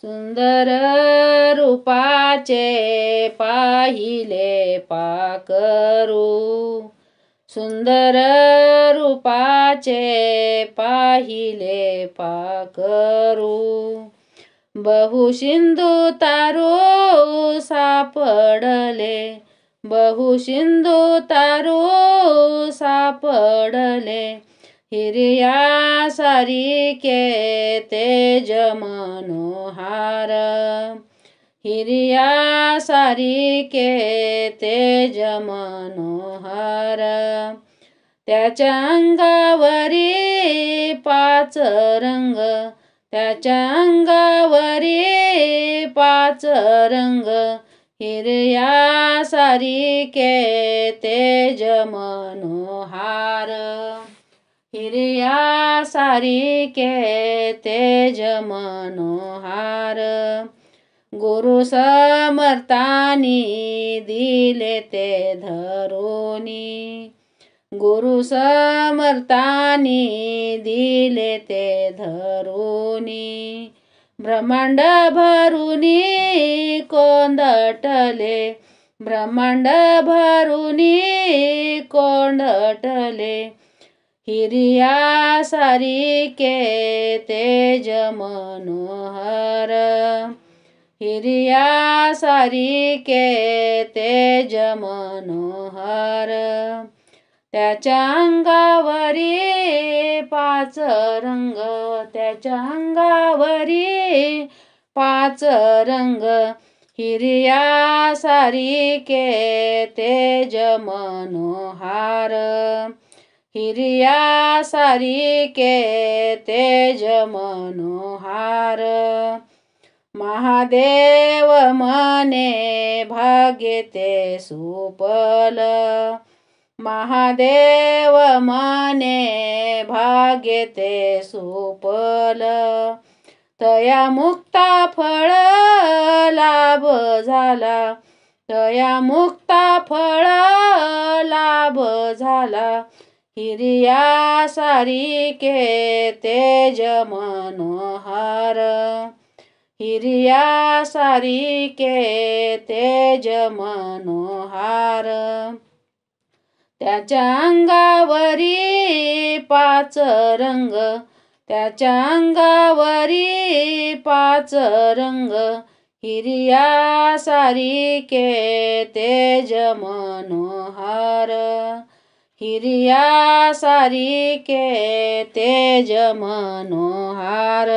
सुंदर रूपाचे पाहिले पाखरू, सुंदर रूपाचे पाहिले पाखरू. बहुसिंधू तारू सापडले, बहुसिंधू तारू सापडले. हिरया सारिके तेज मनोहार, हिरया सारिके तेज मनोहार. त्याच्या अंगावरी 5 रंग, त्याच्या अंगावरी 5 रंग. हिरया सारिके तेज मनोहार, हिरया सारिके तेज मनोहार. गुरु समर्थानी दिले ते धरुनी, गुरु समर्थानी दिले ते धरुनी. ब्रह्मांड भरुनी कोंदटले, ब्रह्मांड भरुनी कोंदटले. हिरया सारिके तेज मनोहर, हिरया सारिके तेज मनोहर. त्याच्या अंगावरी 5 रंग, त्याच्या अंगावरी 5 रंग. हिरया सारिके तेज मनोहार, हिरया सारिके तेज मनोहार. महादेव म्हणे भाग्य ते सुपल, महादेव म्हणे भाग्य ते सुपल. तया मुक्ता फळ लाभ झाला, तया मुक्ता फळ लाभ झाला. हिरया सारिके तेज मनोहार, हिरया सारिके तेज मनोहार. त्याच्या अंगावरी 5 रंग, त्याच्या अंगावरी 5 रंग. हिरया सारिके तेज मनोहार, हिरया सारिके तेज मनोहार.